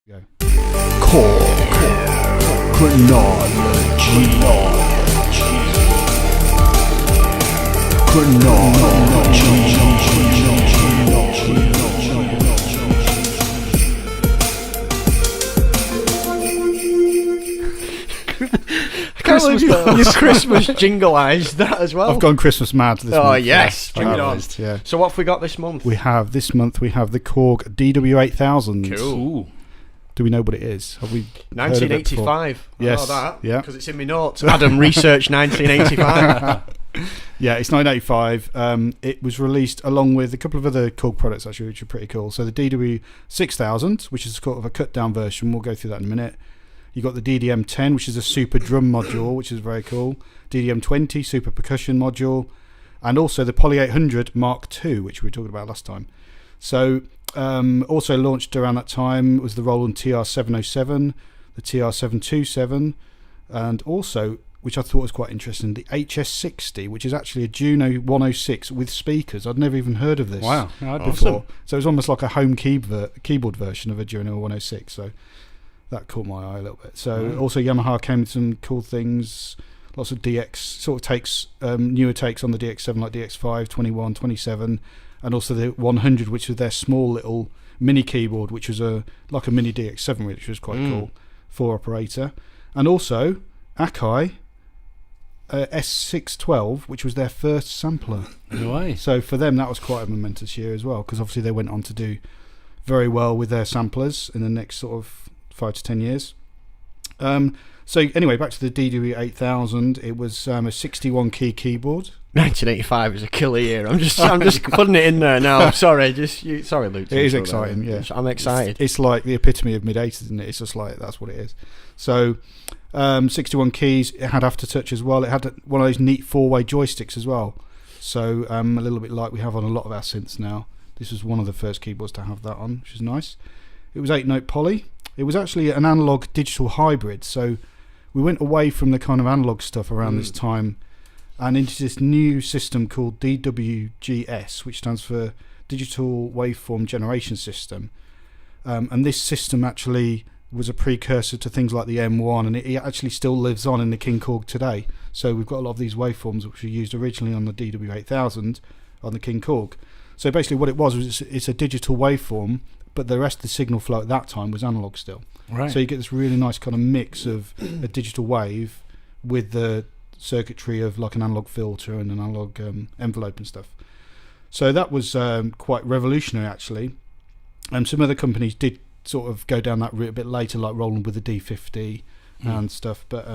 Go. KORG. Kronology. Your Christmas jingleized that as well. I've gone Christmas mad this month. Oh yes, bring it on. Yeah. So what have we got this month? This month we have the KORG DW-8000. Cool. Do we know what it is? Have we? 1985. Yes. That, yeah. Because it's in my notes. Adam researched 1985. Yeah, it's 1985. It was released along with a couple of other KORG products actually, which are pretty cool. So the DW-6000, which is sort of a cut down version. We'll go through that in a minute. You got the DDM-10, which is a super drum module, which is very cool. DDM-20, super percussion module, and also the Poly 800 Mark II, which we were talking about last time. So also launched around that time was the Roland TR-707, the TR-727, and also, which I thought was quite interesting, the HS-60, which is actually a Juno 106 with speakers. I'd never even heard of this. Wow, before. awesome. So it was almost like a home keyboard version of a Juno 106. So that caught my eye a little bit. So also Yamaha came with some cool things, lots of DX sort of takes, newer takes on the DX7 like DX5, 21, 27, and also the 100, which was their small little mini keyboard, which was like a mini DX7, which was quite cool, 4-operator. And also Akai S612, which was their first sampler. No way. So for them that was quite a momentous year as well, because obviously they went on to do very well with their samplers in the next sort of 5 to 10 years. So anyway, back to the DW-8000. It was a 61 key keyboard. 1985 is a killer year. I'm just putting it in there now. Sorry, sorry, Luke. It is exciting, yeah. I'm excited. It's like the epitome of mid-80s, isn't it? It's just like, that's what it is. So 61 keys. It had aftertouch as well. It had one of those neat 4-way joysticks as well. So a little bit like we have on a lot of our synths now. This was one of the first keyboards to have that on, which is nice. It was 8-note poly. It was actually an analog digital hybrid, so we went away from the kind of analog stuff around this time and into this new system called DWGS, which stands for Digital Waveform Generation System. And this system actually was a precursor to things like the M1, and it actually still lives on in the King KORG today. So we've got a lot of these waveforms which were used originally on the DW-8000 on the King KORG. So basically what it was it's a digital waveform, but the rest of the signal flow at that time was analog still. Right. So you get this really nice kind of mix of a digital wave with the circuitry of like an analog filter and an analog envelope and stuff. So that was quite revolutionary actually. Some other companies did sort of go down that route a bit later, like Roland with the D50 and stuff. But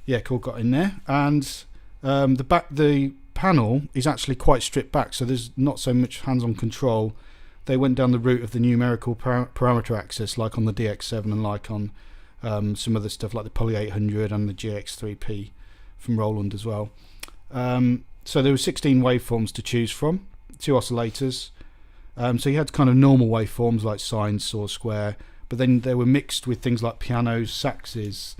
yeah, KORG got in there, and the panel is actually quite stripped back, so there's not so much hands-on control. They went down the route of the numerical parameter access, like on the DX7 and like on some other stuff like the Poly 800 and the GX3P from Roland as well. So there were 16 waveforms to choose from, 2 oscillators. So you had kind of normal waveforms like sine, saw, square, but then they were mixed with things like pianos, saxes,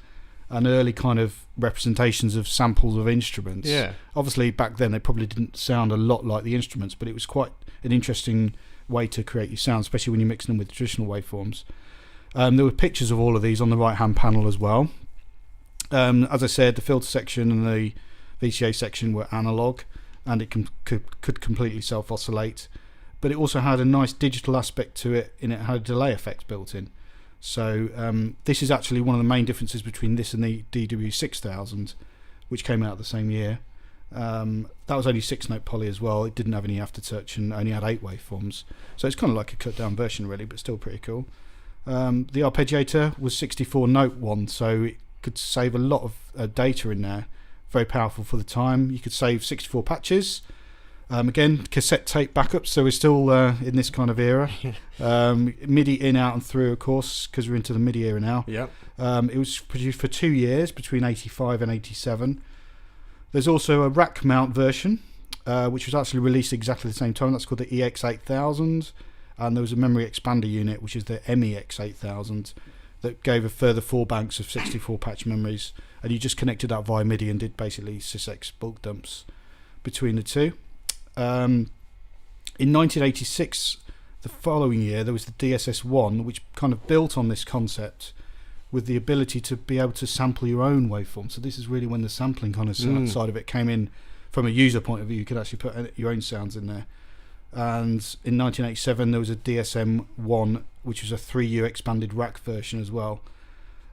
and early kind of representations of samples of instruments. Yeah. Obviously back then they probably didn't sound a lot like the instruments, but it was quite an interesting way to create your sound, especially when you're mixing them with traditional waveforms. There were pictures of all of these on the right hand panel as well. As I said, the filter section and the VCA section were analog, and it could completely self-oscillate, but it also had a nice digital aspect to it, and it had a delay effect built in. So this is actually one of the main differences between this and the DW-6000, which came out the same year. That was only 6-note poly as well. It didn't have any aftertouch and only had 8 waveforms. So it's kind of like a cut down version really, but still pretty cool. The arpeggiator was 64-note one, so it could save a lot of data in there. Very powerful for the time. You could save 64 patches. Again, cassette tape backups, so we're still in this kind of era. MIDI in, out and through, of course, because we're into the MIDI era now. Yep. It was produced for 2 years, between 85 and 87. There's also a rack mount version, which was actually released exactly the same time. That's called the EX8000, and there was a memory expander unit, which is the MEX8000, that gave a further 4 banks of 64 patch memories, and you just connected that via MIDI and did basically sysx bulk dumps between the two. In 1986, the following year there was the DSS-1, which kind of built on this concept with the ability to be able to sample your own waveform. So this is really when the sampling kind of side of it came in. From a user point of view, you could actually put your own sounds in there. And in 1987 there was a DSM-1, which was a 3U expanded rack version as well.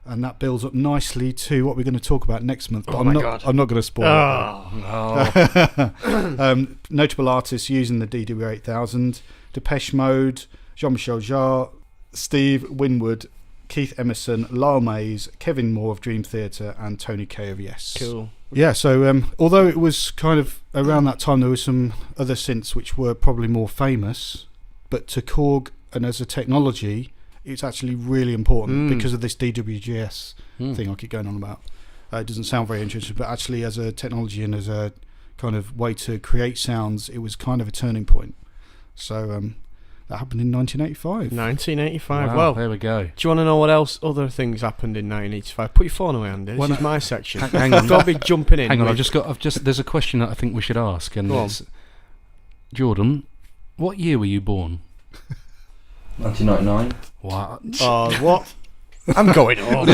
And that builds up nicely to what we're going to talk about next month. But I'm not going to spoil it. Notable artists using the DW-8000: Depeche Mode, Jean-Michel Jarre, Steve Winwood, Keith Emerson, Lyle Mays, Kevin Moore of Dream Theater, and Tony Kaye of Yes. Cool. Yeah, so although it was kind of around that time, there were some other synths which were probably more famous, but to KORG and as a technology, it's actually really important because of this DWGS thing I keep going on about. It doesn't sound very interesting, but actually as a technology and as a kind of way to create sounds, it was kind of a turning point. So that happened in 1985. 1985. Wow, Well, there we go. do you want to know what else, other things happened in 1985? Put your phone away, Andy. This is my section. Hang on. Don't be jumping in. Hang on, there's a question that I think we should ask, and it's, Jordan, what year were you born? 1999. What? Oh, what? I'm going home.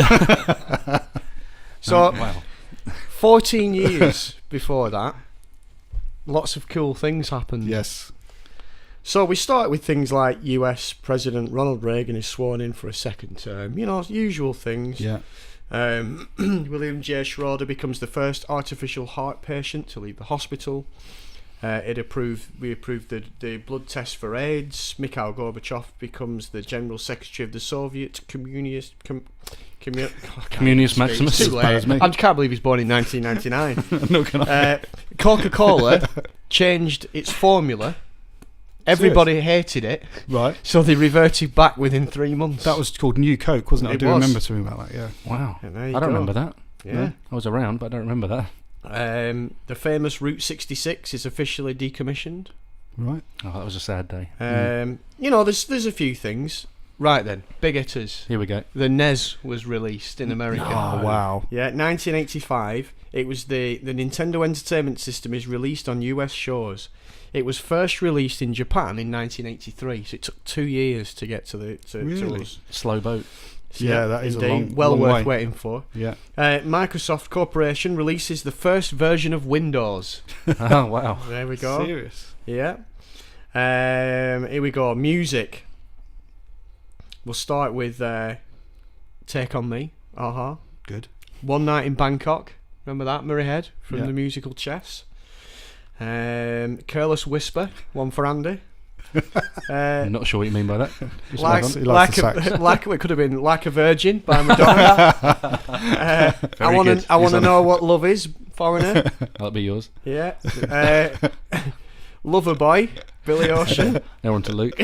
So, wow. 14 years before that, lots of cool things happened. Yes. So we start with things like US President Ronald Reagan is sworn in for a second term. You know, usual things. Yeah. William J. Schroeder becomes the first artificial heart patient to leave the hospital. We approved the blood test for AIDS. Mikhail Gorbachev becomes the General Secretary of the Soviet Communist Maximus. Too late. I can't believe he's born in 1999. No, can I? Coca-Cola changed its formula. Everybody hated it, Right. so they reverted back within 3 months. That was called New Coke, wasn't it? I It do was. remember something about that, yeah. Wow. And there I you don't go. remember that. Yeah. I was around, but I don't remember that. The famous Route 66 is officially decommissioned. Right. Oh, that was a sad day. You know, there's a few things. Right then, big hitters. Here we go. The NES was released in America. Oh, wow. Yeah, 1985. It was the Nintendo Entertainment System is released on US shores. It was first released in Japan in 1983, so it took 2 years to get to Really? us. Slow boat. So Yeah, that is a indeed, long worth way. waiting for. Yeah. Microsoft Corporation releases the first version of Windows. Oh, wow. There we go. Serious. Yeah. Here we go. Music. We'll start with Take On Me. Good. One Night in Bangkok. Remember that? Murray Head from Yeah. the musical Chess. Careless Whisper. One for Andy. I'm not sure what you mean by that. Just Like, hold on. He likes the sax. like it could have been Like a Virgin by Madonna. I want good. to He's on know what love is, Foreigner. That'll be yours. Yeah. Lover Boy, Billy Ocean. Now on to Luke.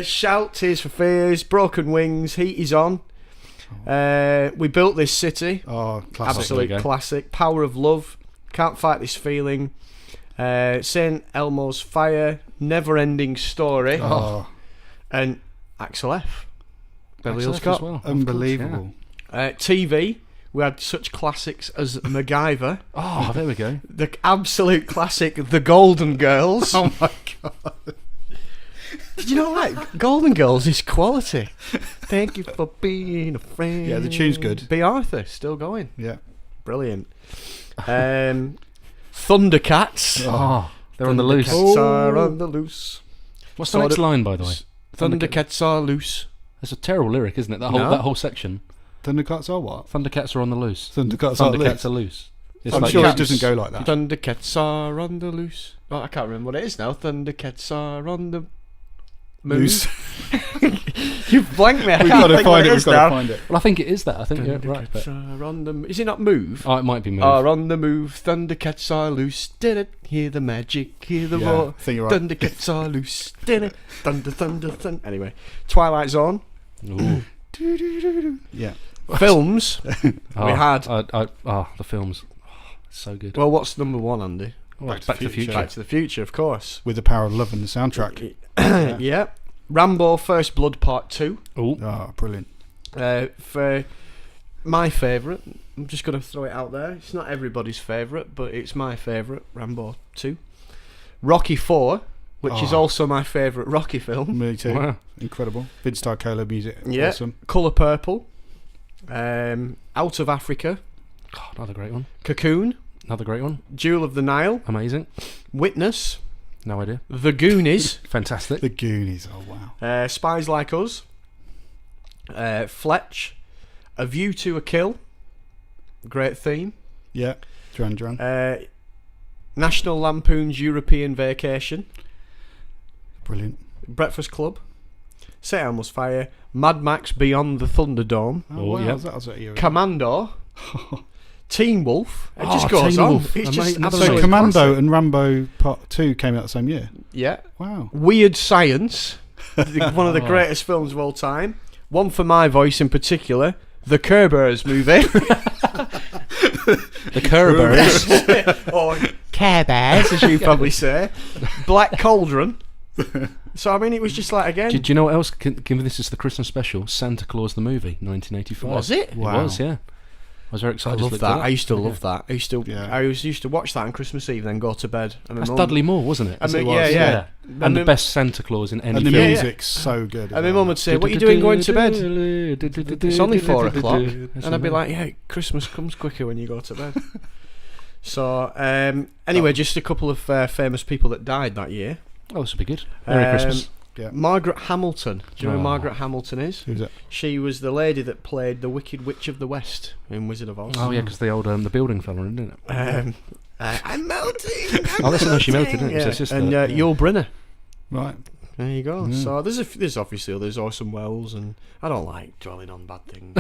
Shout, Tears for Fears, Broken Wings, Heat Is On. We Built This City. Oh, classic. Absolute There you go. classic. Power of Love, Can't Fight This Feeling. St. Elmo's Fire, Never Ending Story. Oh, And Axel F. Beverly Hills Axel F Cop. as well. unbelievable. TV, we had such classics as MacGyver. Oh, there we go. The absolute classic, The Golden Girls. Oh my god. Did you know that? Golden Girls is quality. Thank you for being a friend. Yeah, the tune's good. B. Arthur, still going. Yeah. Brilliant. Thundercats. Oh, they're on the loose. Thundercats are on the loose. What's the next line, by the way? Thundercats are loose. That's a terrible lyric, isn't it? That whole section. Thundercats are what? Thundercats are on the loose. Thundercats are Thundercats loose. are loose. It's I'm like sure it cats. doesn't go like that. Thundercats are on the loose. Oh, I can't remember what it is now. Thundercats are on the Loose. You've blanked me. I We've can't got to think find what it. We've is got to now. find it. Well, I think it is that. I think you're right. Thundercats But are on the. Is it not Move? oh, it might be Move. Are on the move. Thundercats are loose. Did it? Hear the magic. Hear the Yeah, roar. I think you're right. Thundercats are loose. Did it? Thunder, thunder, thunder. Anyway, Twilight Zone. Ooh. Yeah. Films. Oh, We had. the films. Oh, so good. Well, what's number one, Andy? Oh, Back to Back to the the Future. Back to the Future, of course. With the power of love and the soundtrack. Yeah. Rambo First Blood Part 2. Oh, Oh, brilliant. For my favourite, I'm just going to throw it out there. It's not everybody's favourite, but it's my favourite, Rambo 2. Rocky 4. which is also my favourite Rocky film. Me too. Wow. Incredible. Vince Cola music. Yeah. Awesome. Colour Purple. Out of Africa. Oh, another great one. Cocoon. Another great one. Jewel of the Nile. Amazing. Witness. No idea. The Goonies. Fantastic. The Goonies. Oh wow. Spies Like Us. Fletch. A View to a Kill. Great theme. Yeah. Duran. National Lampoon's European Vacation. Brilliant. Breakfast Club. Set Elmo's Fire. Mad Max Beyond the Thunderdome. Oh, Oh, wow. yeah. That was at you. Commando. Teen Wolf. It Oh, just goes Teen on. Wolf. It's just Amazing. absolutely So Commando classic. and Rambo Part 2 came out the same year. Yeah. Wow. Weird Science. One of the greatest films of all time. One for my voice in particular. The Kerberos movie. The Kerberos. Or Care Bears, as you probably say. Black Cauldron. So, I mean, it was just like, again... Do you know what else? Given this is the Christmas special, Santa Claus the movie, 1985. Was it? Wow. It was, yeah. I was very I excited. love to that. look I used to love Yeah. that. I used to watch that on Christmas Eve, then go to bed. And my That's mum- Dudley Moore, wasn't it? I mean, it was. yeah. And the my- best Santa Claus in any And the film. music's so good. And my mum would say, "What are you doing going to bed? It's only 4 o'clock." And I'd be like, "Yeah, Christmas comes quicker when you go to bed." So, anyway, just a couple of famous people that died that year. Oh, this will be good. Merry Christmas. Yeah. Margaret Hamilton. Do you know who Oh. Margaret Hamilton is? Who's it? She was the lady that played the Wicked Witch of the West in Wizard of Oz. Oh, yeah, because the old the building fella, didn't it? I'm melting. Oh, that's no, she melted, didn't it? It was her Yeah. sister. And Yul Brynner. Right. There you go. Mm. So there's obviously others, Orson Welles, and I don't like dwelling on bad things.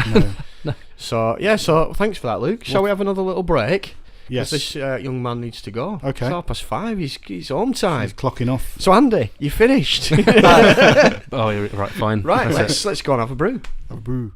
No. So yeah, so thanks for that, Luke. Shall we have another little break? Yes. This young man needs to go. Okay. It's 5:30. He's home time. He's clocking off. So Andy, you finished? Oh, yeah, right, fine. Right, That's it. let's go and have a brew. A brew.